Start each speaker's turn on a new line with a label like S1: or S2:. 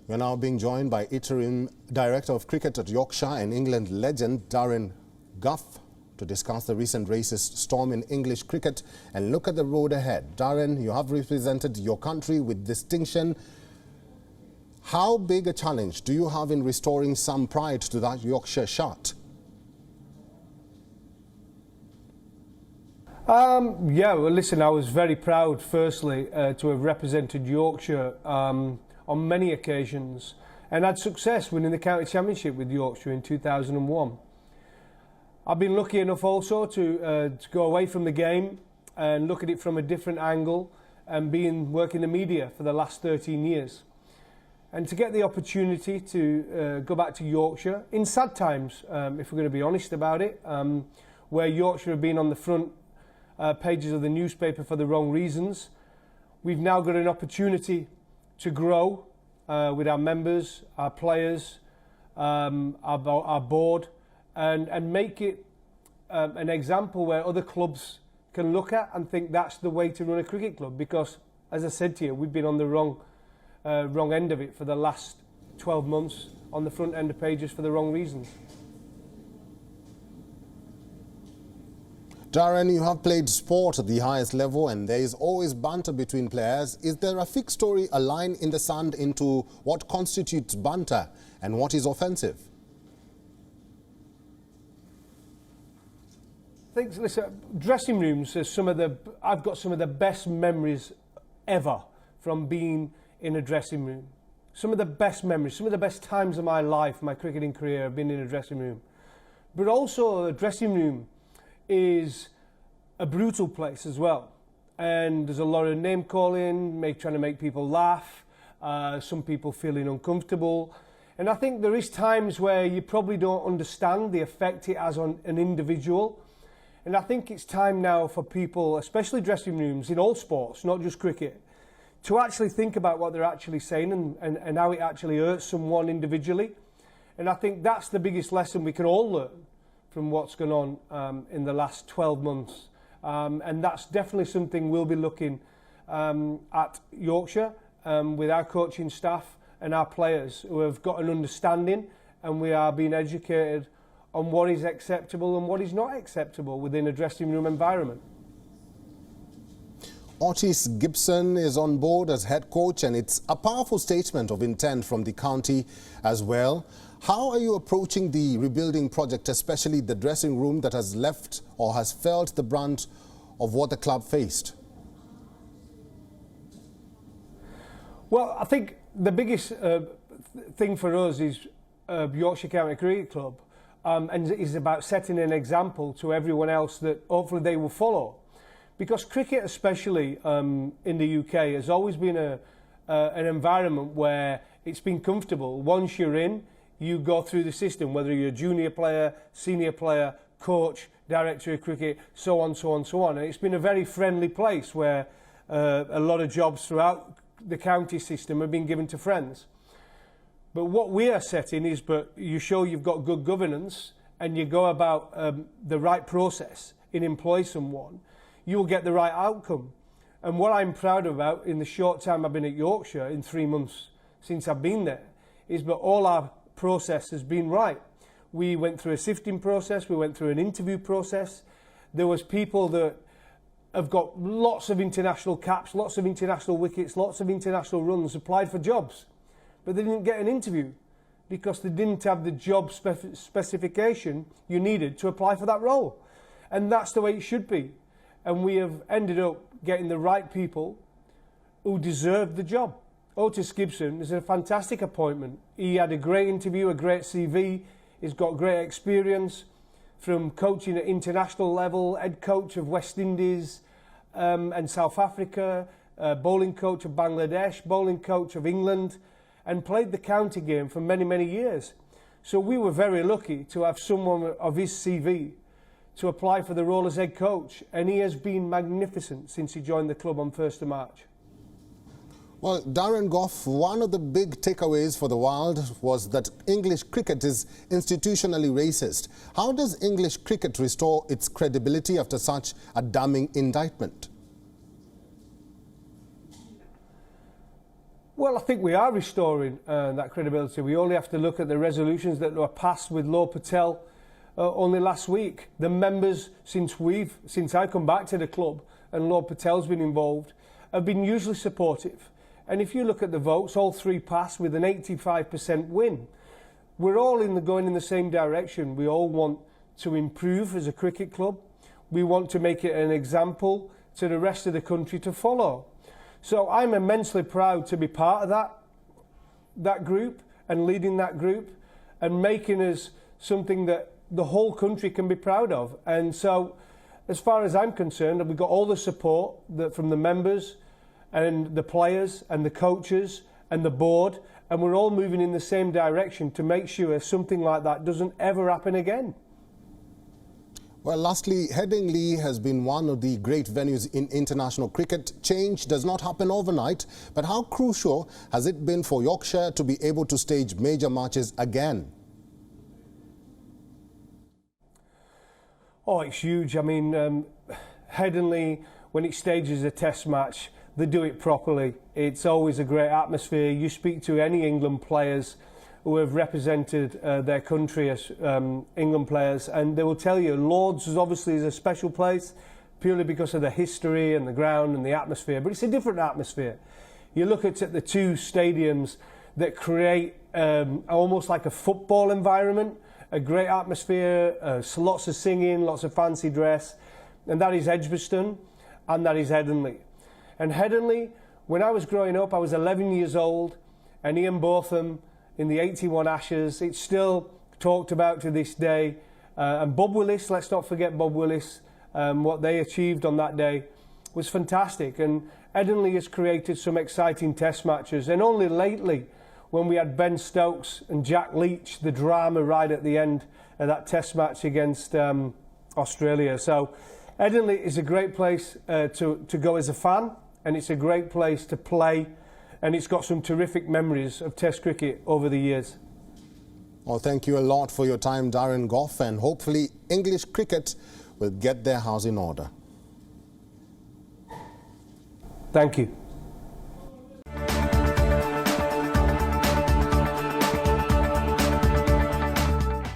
S1: We're now being joined by Interim Director of Cricket at Yorkshire and England legend Darren Gough to discuss the recent racist storm in English cricket and look at the road ahead. Darren, you have represented your country with distinction. How big a challenge do you have in restoring some pride to that Yorkshire shot?
S2: Yeah, well, listen, I was very proud, firstly, to have represented Yorkshire on many occasions and had success winning the county championship with Yorkshire in 2001. I've been lucky enough also to go away from the game and look at it from a different angle and work in the media for the last 13 years. And to get the opportunity to go back to Yorkshire in sad times, if we're going to be honest about it, where Yorkshire have been on the front pages of the newspaper for the wrong reasons. We've now got an opportunity to grow with our members, our players, our board, and make it an example where other clubs can look at and think that's the way to run a cricket club. Because, as I said to you, we've been on the wrong end of it for the last 12 months, on the front end of pages for the wrong reasons.
S1: Darren, you have played sport at the highest level and there is always banter between players. Is there a fixed story, a line in the sand into what constitutes banter and what is offensive?
S2: Listen, dressing rooms are I've got some of the best memories ever from being in a dressing room. Some of the best memories, some of the best times of my life, my cricketing career, have been in a dressing room. But also a dressing room is a brutal place as well, and there's a lot of name calling, trying to make people laugh, some people feeling uncomfortable, and I think there is times where you probably don't understand the effect it has on an individual. And I think it's time now for people, especially dressing rooms in all sports, not just cricket, to actually think about what they're actually saying and how it actually hurts someone individually. And I think that's the biggest lesson we can all learn from what's gone on in the last 12 months. And that's definitely something we'll be looking at Yorkshire with our coaching staff and our players who have got an understanding, and we are being educated on what is acceptable and what is not acceptable within a dressing room environment.
S1: Otis Gibson is on board as head coach, and it's a powerful statement of intent from the county as well. How are you approaching the rebuilding project, especially the dressing room that has left or has felt the brunt of what the club faced?
S2: Well, I think the biggest thing for us is Yorkshire County Cricket Club, and is about setting an example to everyone else that hopefully they will follow. Because cricket, especially in the UK, has always been an environment where it's been comfortable. Once you're in, you go through the system, whether you're a junior player, senior player, coach, director of cricket, so on, so on, so on. And it's been a very friendly place where a lot of jobs throughout the county system have been given to friends. But what we are setting is, but you show you've got good governance and you go about the right process in employ someone, you'll get the right outcome. And what I'm proud about in the short time I've been at Yorkshire, in 3 months since I've been there, is that all our process has been right. We went through a sifting process, we went through an interview process. There was people that have got lots of international caps, lots of international wickets, lots of international runs, applied for jobs, but they didn't get an interview because they didn't have the job specification you needed to apply for that role. And that's the way it should be. And we have ended up getting the right people who deserve the job. Otis Gibson is a fantastic appointment. He had a great interview, a great CV. He's got great experience from coaching at international level, head coach of West Indies and South Africa, bowling coach of Bangladesh, bowling coach of England, and played the county game for many, many years. So we were very lucky to have someone of his CV to apply for the role as head coach, and he has been magnificent since he joined the club on 1st of March.
S1: Well, Darren Gough, one of the big takeaways for the world was that English cricket is institutionally racist. How does English cricket restore its credibility after such a damning indictment?
S2: Well, I think we are restoring that credibility. We only have to look at the resolutions that were passed with Lord Patel only last week. The members, since I come back to the club and Lord Patel's been involved, have been hugely supportive. And if you look at the votes, all three passed with an 85% win. We're all going in the same direction. We all want to improve as a cricket club. We want to make it an example to the rest of the country to follow. So I'm immensely proud to be part of that group and leading that group and making us something that the whole country can be proud of. And so as far as I'm concerned, we've got all the support from the members and the players and the coaches and the board, and we're all moving in the same direction to make sure something like that doesn't ever happen again.
S1: Well, lastly, Headingley has been one of the great venues in international cricket. Change does not happen overnight, but how crucial has it been for Yorkshire to be able to stage major matches again?
S2: Oh, it's huge. I mean, Headingley, when it stages a test match, they do it properly. It's always a great atmosphere. You speak to any England players who have represented their country as England players, and they will tell you Lord's obviously is a special place purely because of the history and the ground and the atmosphere, but it's a different atmosphere. You look at the two stadiums that create almost like a football environment, a great atmosphere, lots of singing, lots of fancy dress, and that is Edgbaston and that is Headingley. And Headingley, when I was growing up, I was 11 years old, and Ian Botham in the 81 Ashes, it's still talked about to this day. And Bob Willis, let's not forget Bob Willis, what they achieved on that day was fantastic. And Headingley has created some exciting test matches. And only lately, when we had Ben Stokes and Jack Leach, the drama right at the end of that test match against Australia. So Headingley is a great place to go as a fan, and it's a great place to play, and it's got some terrific memories of Test cricket over the years.
S1: Well, thank you a lot for your time, Darren Gough, and hopefully English cricket will get their house in order.
S2: Thank you.